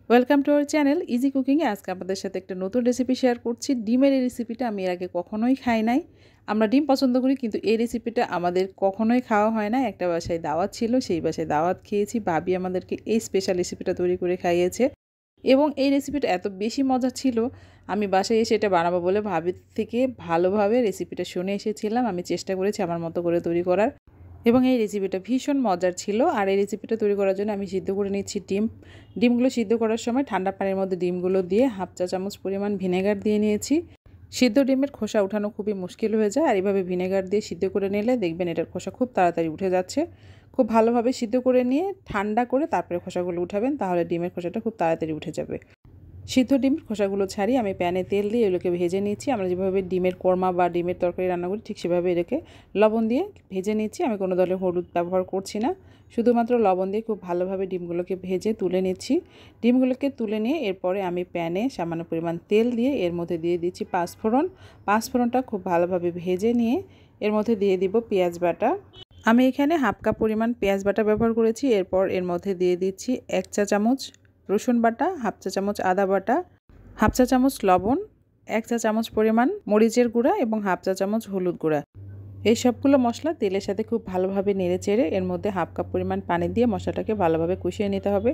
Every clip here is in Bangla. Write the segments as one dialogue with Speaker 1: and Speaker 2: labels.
Speaker 1: Welcome to our channel easy কুকিংয়ে। আজকে আপনাদের সাথে একটা নতুন রেসিপি শেয়ার করছি। ডিমের এই রেসিপিটা আমি এর আগে কখনোই খাই নাই। আমরা ডিম পছন্দ করি, কিন্তু এই রেসিপিটা আমাদের কখনোই খাওয়া হয় না। একটা বাসায় দাওয়াত ছিল, সেই বাসায় দাওয়াত খেয়েছি। ভাবি আমাদেরকে এই স্পেশাল রেসিপিটা তৈরি করে খাইয়েছে এবং এই রেসিপিটা এত বেশি মজা ছিল, আমি বাসায় এসে এটা বানাবো বলে ভাবির থেকে ভালোভাবে রেসিপিটা শুনে এসেছিলাম। আমি চেষ্টা করেছি আমার মতো করে তৈরি করার এবং এই রেসিপিটা ভীষণ মজার ছিল। আর এই রেসিপিটা তৈরি করার জন্য আমি সিদ্ধ করে নিচ্ছি ডিমগুলো সিদ্ধ করার সময় ঠান্ডা পানির মধ্যে ডিমগুলো দিয়ে হাফ চা চামচ পরিমাণ ভিনেগার দিয়ে নিয়েছি। সিদ্ধ ডিমের খোসা উঠানো খুবই মুশকিল হয়ে যায়, আর এইভাবে ভিনেগার দিয়ে সিদ্ধ করে নিলে দেখবেন এটার খোসা খুব তাড়াতাড়ি উঠে যাচ্ছে। খুব ভালোভাবে সিদ্ধ করে নিয়ে ঠান্ডা করে তারপরে খোসাগুলো উঠাবেন, তাহলে ডিমের খোসাটা খুব তাড়াতাড়ি উঠে যাবে। সিদ্ধ ডিমের খোসাগুলো ছাড়িয়ে আমি প্যানে তেল দিয়ে এগুলোকে ভেজে নিচ্ছি। আমরা যেভাবে ডিমের কোরমা বা ডিমের তরকারি রান্না করি ঠিক সেভাবে এটাকে লবণ দিয়ে ভেজে নিচ্ছি। আমি কোনো দলে হলুদ ব্যবহার করছি না, শুধুমাত্র লবণ দিয়ে খুব ভালোভাবে ডিমগুলোকে ভেজে তুলে নিচ্ছি। ডিমগুলোকে তুলে নিয়ে এরপরে আমি প্যানে সামান্য পরিমাণ তেল দিয়ে এর মধ্যে দিয়ে দিচ্ছি পাঁচফোড়ন। পাঁচফোড়নটা খুব ভালোভাবে ভেজে নিয়ে এর মধ্যে দিয়ে দিব পেঁয়াজ বাটা। আমি এখানে হাফ কাপ পরিমাণ পেঁয়াজ বাটা ব্যবহার করেছি। এরপর এর মধ্যে দিয়ে দিচ্ছি 1 চা চামচ রসুন বাটা, হাফ চা চামচ আদা বাটা, হাফ চা চামচ লবণ, 1 চা চামচ পরিমাণ মরিচের গুঁড়া এবং হাফ চা চামচ হলুদ গুঁড়া। এই সবগুলো মশলা তেলের সাথে খুব ভালোভাবে নেড়ে চেড়ে এর মধ্যে হাফ কাপ পরিমাণ পানি দিয়ে মশলাটাকে ভালোভাবে কষিয়ে নিতে হবে।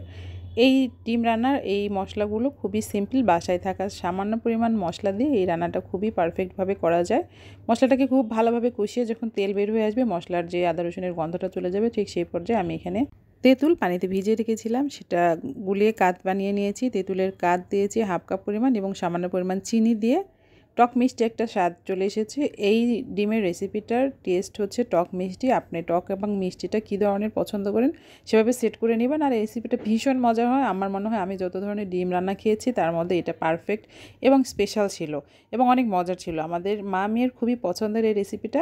Speaker 1: এই ডিম রান্নার এই মশলাগুলো খুবই সিম্পল, বাসায় থাকা সামান্য পরিমাণ মশলা দিয়ে এই রান্নাটা খুবই পারফেক্টভাবে করা যায়। মশলাটাকে খুব ভালোভাবে কষিয়ে যখন তেল বের হয়ে আসবে, মশলার যে আদা রসুনের গন্ধটা চলে যাবে, ঠিক সেই পর্যায়ে আমি এখানে তেঁতুল পানিতে ভিজিয়ে রেখেছিলাম, সেটা গুলিয়ে কাত বানিয়ে নিয়েছি। তেঁতুলের কাত দিয়েছি হাফ কাপ পরিমাণ এবং সামান্য পরিমাণ চিনি দিয়ে টক মিষ্টি একটা স্বাদ চলে এসেছে। এই ডিমের রেসিপিটার টেস্ট হচ্ছে টক মিষ্টি। আপনি টক এবং মিষ্টিটা কী ধরনের পছন্দ করেন সেভাবে সেট করে নেবেন। আর এই রেসিপিটা ভীষণ মজা হয়। আমার মনে হয় আমি যত ধরনের ডিম রান্না খেয়েছি তার মধ্যে এটা পারফেক্ট এবং স্পেশাল ছিল এবং অনেক মজার ছিল। আমাদের মা মেয়ের খুবই পছন্দের এই রেসিপিটা।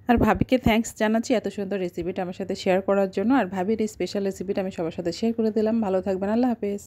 Speaker 1: আর ভাবিকে থ্যাঙ্কস জানাচ্ছি এত সুন্দর রেসিপিটা আমার সাথে শেয়ার করার জন্য। আর ভাবির এই স্পেশাল রেসিপিটা আমি সবার সাথে শেয়ার করে দিলাম। ভালো থাকবেন, আল্লাহ হাফেজ।